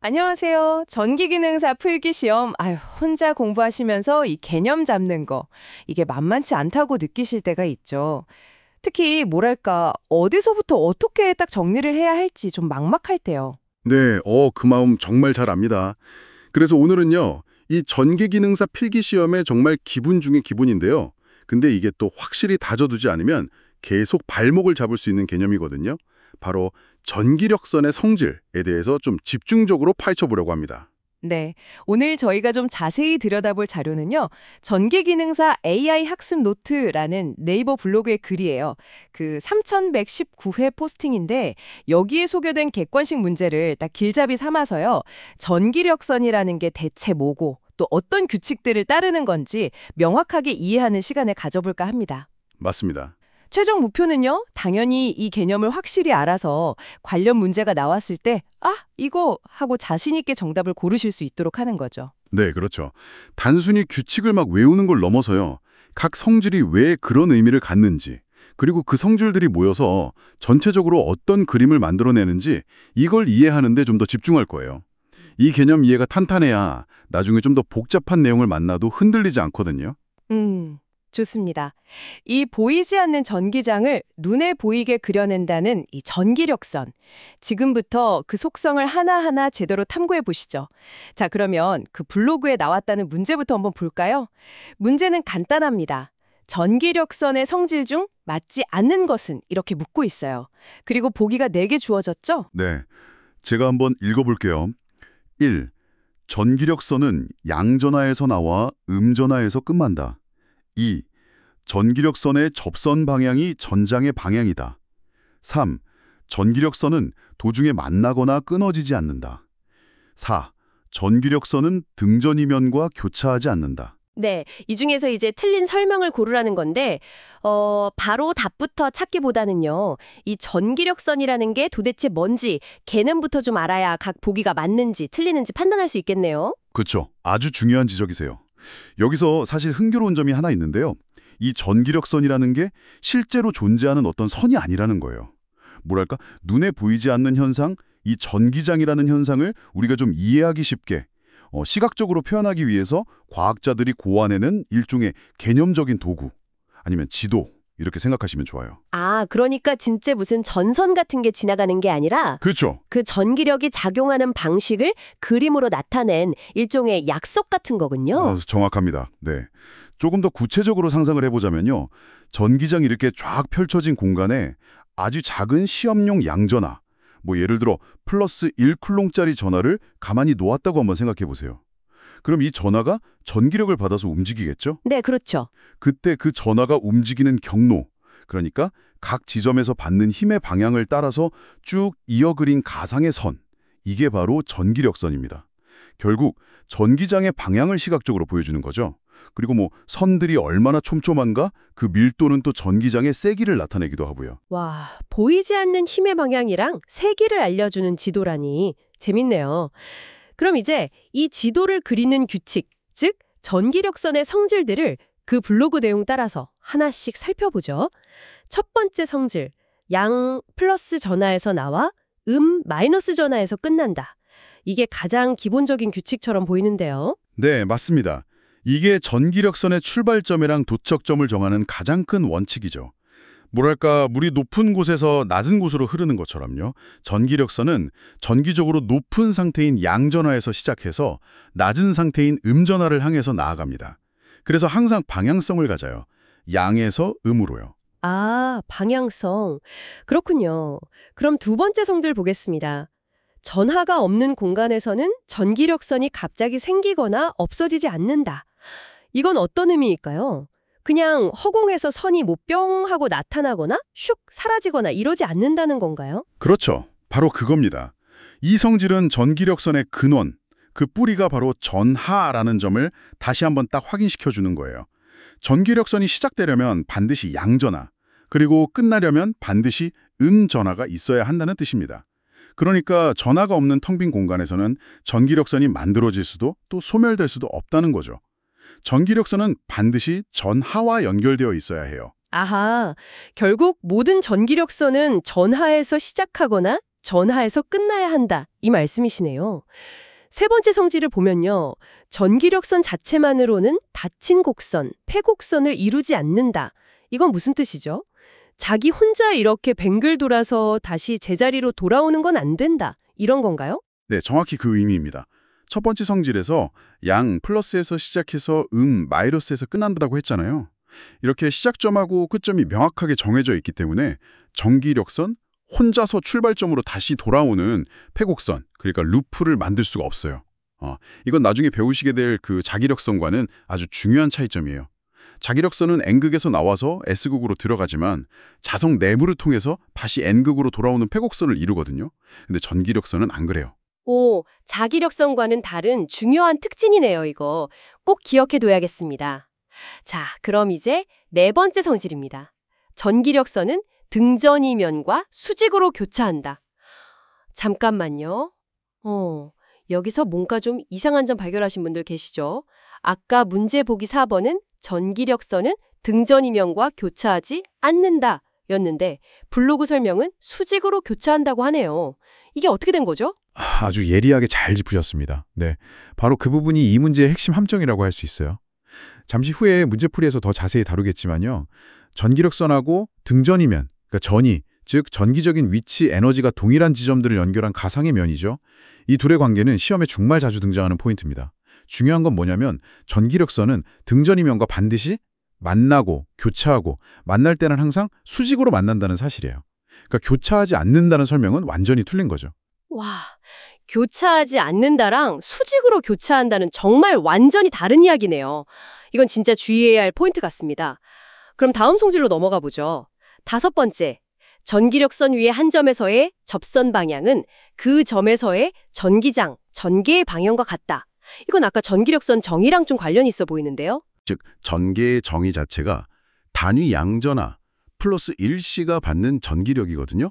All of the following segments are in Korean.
안녕하세요. 전기기능사 필기시험, 혼자 공부하시면서 이 개념 잡는 거, 이게 만만치 않다고 느끼실 때가 있죠. 특히, 뭐랄까, 어디서부터 어떻게 딱 정리를 해야 할지 좀 막막할 때요. 네, 그 마음 정말 잘 압니다. 그래서 오늘은요, 이 전기기능사 필기시험의 정말 기본 중에 기본인데요. 근데 이게 또 확실히 다져두지 않으면 계속 발목을 잡을 수 있는 개념이거든요. 바로 전기력선의 성질에 대해서 좀 집중적으로 파헤쳐보려고 합니다. 네. 오늘 저희가 좀 자세히 들여다볼 자료는요. 전기기능사 AI 학습 노트라는 네이버 블로그의 글이에요. 그 3119회 포스팅인데 여기에 소개된 객관식 문제를 딱 길잡이 삼아서요. 전기력선이라는 게 대체 뭐고 또 어떤 규칙들을 따르는 건지 명확하게 이해하는 시간을 가져볼까 합니다. 맞습니다. 최종 목표는요, 당연히 이 개념을 확실히 알아서 관련 문제가 나왔을 때, 이거 하고 자신 있게 정답을 고르실 수 있도록 하는 거죠. 네, 그렇죠. 단순히 규칙을 막 외우는 걸 넘어서요. 각 성질이 왜 그런 의미를 갖는지, 그리고 그 성질들이 모여서 전체적으로 어떤 그림을 만들어내는지 이걸 이해하는 데 좀 더 집중할 거예요. 이 개념 이해가 탄탄해야 나중에 좀 더 복잡한 내용을 만나도 흔들리지 않거든요. 좋습니다. 이 보이지 않는 전기장을 눈에 보이게 그려낸다는 이 전기력선. 지금부터 그 속성을 하나하나 제대로 탐구해 보시죠. 자, 그러면 그 블로그에 나왔다는 문제부터 한번 볼까요? 문제는 간단합니다. 전기력선의 성질 중 맞지 않는 것은 이렇게 묻고 있어요. 그리고 보기가 4개 주어졌죠? 네, 제가 한번 읽어볼게요. 1. 전기력선은 양전하에서 나와 음전하에서 끝만다. 2. 전기력선의 접선 방향이 전장의 방향이다. 3. 전기력선은 도중에 만나거나 끊어지지 않는다. 4. 전기력선은 등전이면과 교차하지 않는다. 네, 이 중에서 이제 틀린 설명을 고르라는 건데, 바로 답부터 찾기보다는요, 이 전기력선이라는 게 도대체 뭔지 개념부터 좀 알아야 각 보기가 맞는지 틀리는지 판단할 수 있겠네요. 그렇죠. 아주 중요한 지적이세요. 여기서 사실 흥미로운 점이 하나 있는데요. 이 전기력선이라는 게 실제로 존재하는 어떤 선이 아니라는 거예요. 뭐랄까, 눈에 보이지 않는 현상, 이 전기장이라는 현상을 우리가 좀 이해하기 쉽게 시각적으로 표현하기 위해서 과학자들이 고안해낸 일종의 개념적인 도구, 아니면 지도, 이렇게 생각하시면 좋아요. 그러니까 진짜 무슨 전선 같은 게 지나가는 게 아니라 그렇죠. 그 전기력이 작용하는 방식을 그림으로 나타낸 일종의 약속 같은 거군요. 정확합니다. 네. 조금 더 구체적으로 상상을 해보자면요. 전기장이 이렇게 쫙 펼쳐진 공간에 아주 작은 시험용 양전하, 예를 들어 플러스 1쿨롱짜리 전하를 가만히 놓았다고 한번 생각해 보세요. 그럼 이 전하가 전기력을 받아서 움직이겠죠? 네, 그렇죠. 그때 그 전하가 움직이는 경로, 그러니까 각 지점에서 받는 힘의 방향을 따라서 쭉 이어 그린 가상의 선, 이게 바로 전기력선입니다. 결국 전기장의 방향을 시각적으로 보여주는 거죠. 그리고 선들이 얼마나 촘촘한가, 그 밀도는 또 전기장의 세기를 나타내기도 하고요. 와, 보이지 않는 힘의 방향이랑 세기를 알려주는 지도라니 재밌네요. 그럼 이제 이 지도를 그리는 규칙, 즉 전기력선의 성질들을 그 블로그 내용 따라서 하나씩 살펴보죠. 첫 번째 성질, 양 플러스 전하에서 나와 마이너스 전하에서 끝난다. 이게 가장 기본적인 규칙처럼 보이는데요. 네, 맞습니다. 이게 전기력선의 출발점이랑 도착점을 정하는 가장 큰 원칙이죠. 뭐랄까, 물이 높은 곳에서 낮은 곳으로 흐르는 것처럼요. 전기력선은 전기적으로 높은 상태인 양전하에서 시작해서 낮은 상태인 음전하를 향해서 나아갑니다. 그래서 항상 방향성을 가져요. 양에서 음으로요. 방향성. 그렇군요. 그럼 두 번째 성질 보겠습니다. 전하가 없는 공간에서는 전기력선이 갑자기 생기거나 없어지지 않는다. 이건 어떤 의미일까요? 그냥 허공에서 선이 뿅 하고 나타나거나 슉 사라지거나 이러지 않는다는 건가요? 그렇죠. 바로 그겁니다. 이 성질은 전기력선의 근원, 그 뿌리가 바로 전하라는 점을 다시 한번 딱 확인시켜주는 거예요. 전기력선이 시작되려면 반드시 양전하, 그리고 끝나려면 반드시 음전하가 있어야 한다는 뜻입니다. 그러니까 전하가 없는 텅 빈 공간에서는 전기력선이 만들어질 수도 또 소멸될 수도 없다는 거죠. 전기력선은 반드시 전하와 연결되어 있어야 해요. 결국 모든 전기력선은 전하에서 시작하거나 전하에서 끝나야 한다. 이 말씀이시네요. 세 번째 성질을 보면요. 전기력선 자체만으로는 닫힌 곡선, 폐곡선을 이루지 않는다. 이건 무슨 뜻이죠? 자기 혼자 이렇게 뱅글 돌아서 다시 제자리로 돌아오는 건 안 된다. 이런 건가요? 네, 정확히 그 의미입니다. 첫 번째 성질에서 양 플러스에서 시작해서 마이너스에서 끝난다고 했잖아요. 이렇게 시작점하고 끝점이 명확하게 정해져 있기 때문에 전기력선, 혼자서 출발점으로 다시 돌아오는 폐곡선, 그러니까 루프를 만들 수가 없어요. 이건 나중에 배우시게 될 그 자기력선과는 아주 중요한 차이점이에요. 자기력선은 N극에서 나와서 S극으로 들어가지만 자석 내부를 통해서 다시 N극으로 돌아오는 폐곡선을 이루거든요. 근데 전기력선은 안 그래요. 오, 자기력선과는 다른 중요한 특징이네요, 이거. 꼭 기억해둬야겠습니다. 자, 그럼 이제 네 번째 성질입니다. 전기력선은 등전이면과 수직으로 교차한다. 잠깐만요. 여기서 뭔가 좀 이상한 점 발견하신 분들 계시죠? 아까 문제 보기 4번은 전기력선은 등전이면과 교차하지 않는다 였는데 블로그 설명은 수직으로 교차한다고 하네요. 이게 어떻게 된 거죠? 아주 예리하게 잘 짚으셨습니다. 네, 바로 그 부분이 이 문제의 핵심 함정이라고 할 수 있어요. 잠시 후에 문제풀이에서 더 자세히 다루겠지만요. 전기력선하고 등전이면, 그러니까 전이, 즉 전기적인 위치, 에너지가 동일한 지점들을 연결한 가상의 면이죠. 이 둘의 관계는 시험에 정말 자주 등장하는 포인트입니다. 중요한 건 뭐냐면 전기력선은 등전이면과 반드시 만나고 교차하고 만날 때는 항상 수직으로 만난다는 사실이에요. 그러니까 교차하지 않는다는 설명은 완전히 틀린 거죠. 와, 교차하지 않는다랑 수직으로 교차한다는 정말 완전히 다른 이야기네요. 이건 진짜 주의해야 할 포인트 같습니다. 그럼 다음 성질로 넘어가 보죠. 다섯 번째, 전기력선 위의 한 점에서의 접선 방향은 그 점에서의 전기장, 전개의 방향과 같다. 이건 아까 전기력선 정의랑 좀 관련이 있어 보이는데요. 즉 전개의 정의 자체가 단위 양전하 플러스 1C가 받는 전기력이거든요.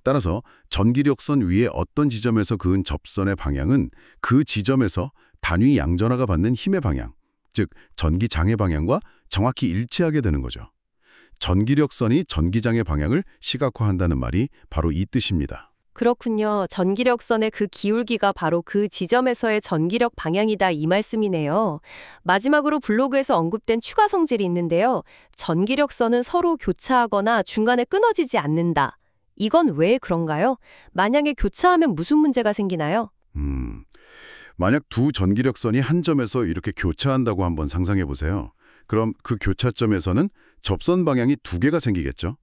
따라서 전기력선 위에 어떤 지점에서 그은 접선의 방향은 그 지점에서 단위 양전하가 받는 힘의 방향, 즉 전기장의 방향과 정확히 일치하게 되는 거죠. 전기력선이 전기장의 방향을 시각화한다는 말이 바로 이 뜻입니다. 그렇군요. 전기력선의 그 기울기가 바로 그 지점에서의 전기력 방향이다 이 말씀이네요. 마지막으로 블로그에서 언급된 추가 성질이 있는데요. 전기력선은 서로 교차하거나 중간에 끊어지지 않는다. 이건 왜 그런가요? 만약에 교차하면 무슨 문제가 생기나요? 만약 두 전기력선이 한 점에서 이렇게 교차한다고 한번 상상해 보세요. 그럼 그 교차점에서는 접선 방향이 두 개가 생기겠죠?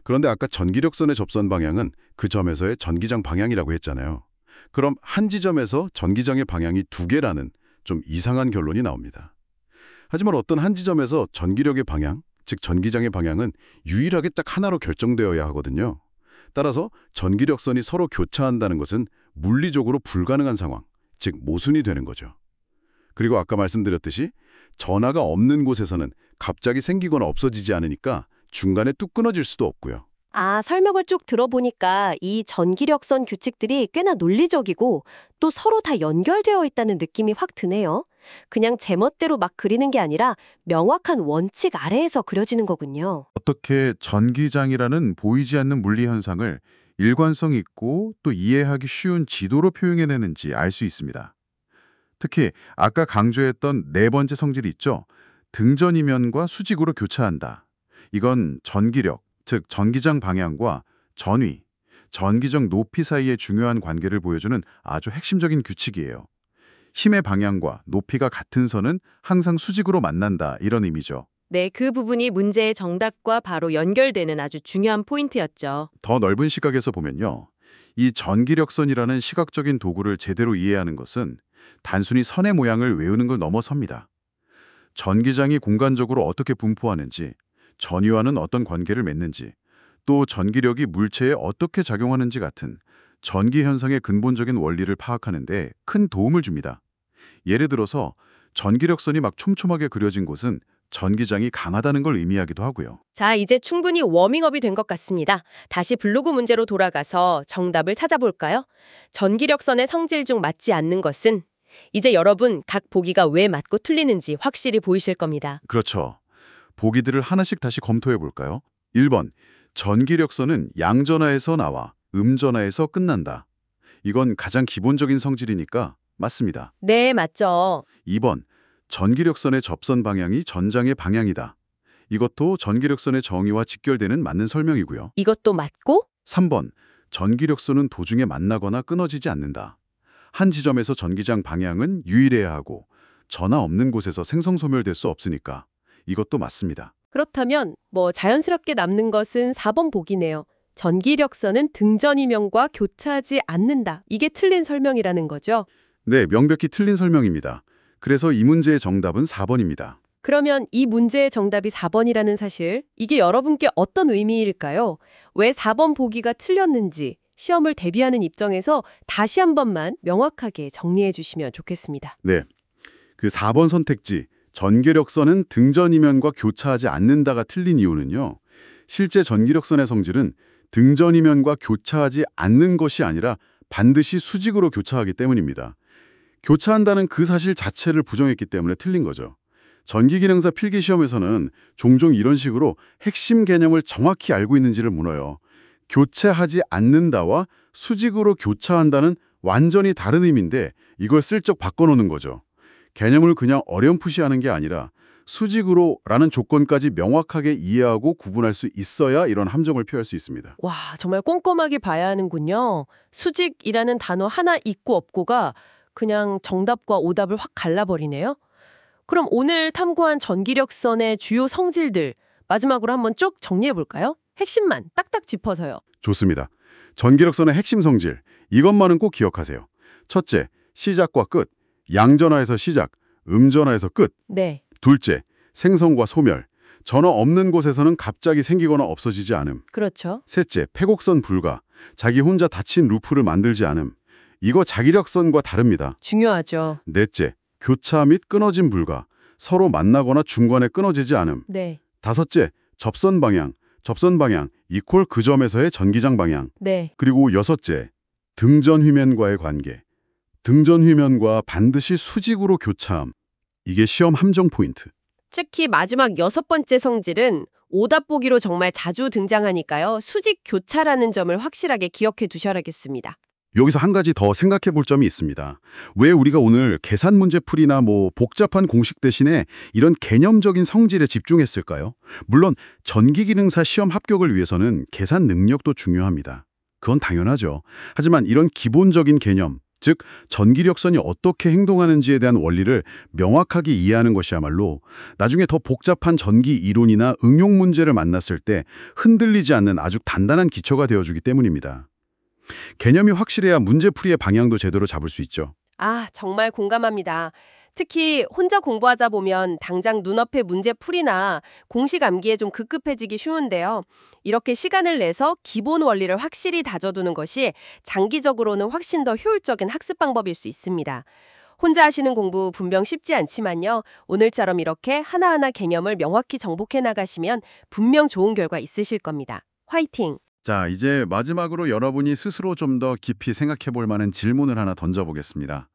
그런데 아까 전기력선의 접선 방향은 그 점에서의 전기장 방향이라고 했잖아요. 그럼 한 지점에서 전기장의 방향이 두 개라는 좀 이상한 결론이 나옵니다. 하지만 어떤 한 지점에서 전기력의 방향, 즉 전기장의 방향은 유일하게 딱 하나로 결정되어야 하거든요. 따라서 전기력선이 서로 교차한다는 것은 물리적으로 불가능한 상황, 즉 모순이 되는 거죠. 그리고 아까 말씀드렸듯이 전하가 없는 곳에서는 갑자기 생기거나 없어지지 않으니까 중간에 뚝 끊어질 수도 없고요. 아, 설명을 쭉 들어보니까 이 전기력선 규칙들이 꽤나 논리적이고 또 서로 다 연결되어 있다는 느낌이 확 드네요. 그냥 제멋대로 막 그리는 게 아니라 명확한 원칙 아래에서 그려지는 거군요. 어떻게 전기장이라는 보이지 않는 물리 현상을 일관성 있고 또 이해하기 쉬운 지도로 표현해내는지 알 수 있습니다. 특히 아까 강조했던 네 번째 성질이 있죠. 등전이면과 수직으로 교차한다. 이건 전기력, 즉 전기장 방향과 전위, 전기적 높이 사이의 중요한 관계를 보여주는 아주 핵심적인 규칙이에요. 힘의 방향과 높이가 같은 선은 항상 수직으로 만난다, 이런 의미죠. 네, 그 부분이 문제의 정답과 바로 연결되는 아주 중요한 포인트였죠. 더 넓은 시각에서 보면요. 이 전기력선이라는 시각적인 도구를 제대로 이해하는 것은 단순히 선의 모양을 외우는 걸 넘어섭니다. 전기장이 공간적으로 어떻게 분포하는지, 전위와는 어떤 관계를 맺는지, 또 전기력이 물체에 어떻게 작용하는지 같은 전기 현상의 근본적인 원리를 파악하는 데 큰 도움을 줍니다. 예를 들어서 전기력선이 막 촘촘하게 그려진 곳은 전기장이 강하다는 걸 의미하기도 하고요. 자, 이제 충분히 워밍업이 된 것 같습니다. 다시 블로그 문제로 돌아가서 정답을 찾아볼까요? 전기력선의 성질 중 맞지 않는 것은 이제 여러분 각 보기가 왜 맞고 틀리는지 확실히 보이실 겁니다. 그렇죠. 보기들을 하나씩 다시 검토해 볼까요? 1번, 전기력선은 양전하에서 나와 음전화에서 끝난다. 이건 가장 기본적인 성질이니까 맞습니다. 네, 맞죠. 2번, 전기력선의 접선 방향이 전장의 방향이다. 이것도 전기력선의 정의와 직결되는 맞는 설명이고요. 이것도 맞고? 3번, 전기력선은 도중에 만나거나 끊어지지 않는다. 한 지점에서 전기장 방향은 유일해야 하고 전하 없는 곳에서 생성소멸될 수 없으니까 이것도 맞습니다. 그렇다면 자연스럽게 남는 것은 4번 보기네요. 전기력선은 등전이면과 교차하지 않는다. 이게 틀린 설명이라는 거죠. 네, 명백히 틀린 설명입니다. 그래서 이 문제의 정답은 4번입니다. 그러면 이 문제의 정답이 4번이라는 사실, 이게 여러분께 어떤 의미일까요? 왜 4번 보기가 틀렸는지 시험을 대비하는 입장에서 다시 한 번만 명확하게 정리해 주시면 좋겠습니다. 네, 그 4번 선택지 전기력선은 등전이면과 교차하지 않는다가 틀린 이유는요. 실제 전기력선의 성질은 등전이면과 교차하지 않는 것이 아니라 반드시 수직으로 교차하기 때문입니다. 교차한다는 그 사실 자체를 부정했기 때문에 틀린 거죠. 전기기능사 필기시험에서는 종종 이런 식으로 핵심 개념을 정확히 알고 있는지를 물어요. 교체하지 않는다와 수직으로 교차한다는 완전히 다른 의미인데 이걸 슬쩍 바꿔놓는 거죠. 개념을 그냥 어렴풋이 하는 게 아니라 수직으로라는 조건까지 명확하게 이해하고 구분할 수 있어야 이런 함정을 피할 수 있습니다. 와, 정말 꼼꼼하게 봐야 하는군요. 수직이라는 단어 하나 있고 없고가 그냥 정답과 오답을 확 갈라버리네요. 그럼 오늘 탐구한 전기력선의 주요 성질들 마지막으로 한번 쭉 정리해 볼까요? 핵심만 딱딱 짚어서요. 좋습니다. 전기력선의 핵심 성질, 이것만은 꼭 기억하세요. 첫째, 시작과 끝, 양전화에서 시작, 음전화에서 끝. 네. 둘째, 생성과 소멸, 전화 없는 곳에서는 갑자기 생기거나 없어지지 않음. 그렇죠. 셋째, 패곡선 불가, 자기 혼자 닫힌 루프를 만들지 않음. 이거 자기력선과 다릅니다. 중요하죠. 넷째, 교차 및 끊어짐 불가, 서로 만나거나 중간에 끊어지지 않음. 네. 다섯째, 접선 방향 이퀄 그 점에서의 전기장 방향. 네. 그리고 여섯째, 등전 휘면과의 관계. 등전 휘면과 반드시 수직으로 교차함. 이게 시험 함정 포인트. 특히 마지막 6번째 성질은 오답 보기로 정말 자주 등장하니까요. 수직 교차라는 점을 확실하게 기억해 두셔야겠습니다. 여기서 한 가지 더 생각해 볼 점이 있습니다. 왜 우리가 오늘 계산 문제풀이나 복잡한 공식 대신에 이런 개념적인 성질에 집중했을까요? 물론 전기기능사 시험 합격을 위해서는 계산 능력도 중요합니다. 그건 당연하죠. 하지만 이런 기본적인 개념, 즉 전기력선이 어떻게 행동하는지에 대한 원리를 명확하게 이해하는 것이야말로 나중에 더 복잡한 전기 이론이나 응용 문제를 만났을 때 흔들리지 않는 아주 단단한 기초가 되어주기 때문입니다. 개념이 확실해야 문제풀이의 방향도 제대로 잡을 수 있죠. 아, 정말 공감합니다. 특히 혼자 공부하다 보면 당장 눈앞의 문제풀이나 공식 암기에 좀 급급해지기 쉬운데요. 이렇게 시간을 내서 기본 원리를 확실히 다져두는 것이 장기적으로는 훨씬 더 효율적인 학습 방법일 수 있습니다. 혼자 하시는 공부 분명 쉽지 않지만요. 오늘처럼 이렇게 하나하나 개념을 명확히 정복해 나가시면 분명 좋은 결과 있으실 겁니다. 화이팅! 자, 이제 마지막으로 여러분이 스스로 좀 더 깊이 생각해 볼 만한 질문을 하나 던져보겠습니다.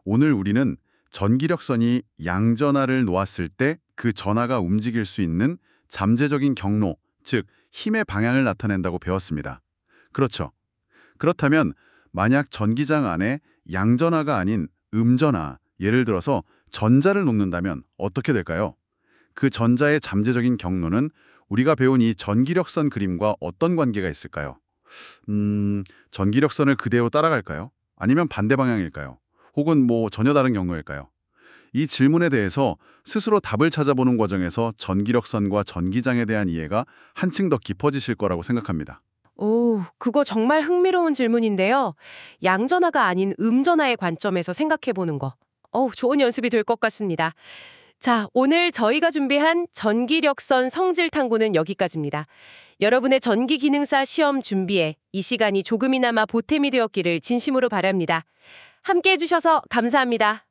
오늘 우리는 전기력선이 양전하를 놓았을 때 그 전하가 움직일 수 있는 잠재적인 경로, 즉 힘의 방향을 나타낸다고 배웠습니다. 그렇죠. 그렇다면 만약 전기장 안에 양전하가 아닌 음전하, 예를 들어서 전자를 놓는다면 어떻게 될까요? 그 전자의 잠재적인 경로는 우리가 배운 이 전기력선 그림과 어떤 관계가 있을까요? 전기력선을 그대로 따라갈까요? 아니면 반대 방향일까요? 혹은 전혀 다른 경로일까요? 이 질문에 대해서 스스로 답을 찾아보는 과정에서 전기력선과 전기장에 대한 이해가 한층 더 깊어지실 거라고 생각합니다. 오, 그거 정말 흥미로운 질문인데요. 양전하가 아닌 음전하의 관점에서 생각해보는 거. 좋은 연습이 될 것 같습니다. 자, 오늘 저희가 준비한 전기력선 성질 탐구는 여기까지입니다. 여러분의 전기기능사 시험 준비에 이 시간이 조금이나마 보탬이 되었기를 진심으로 바랍니다. 함께 해주셔서 감사합니다.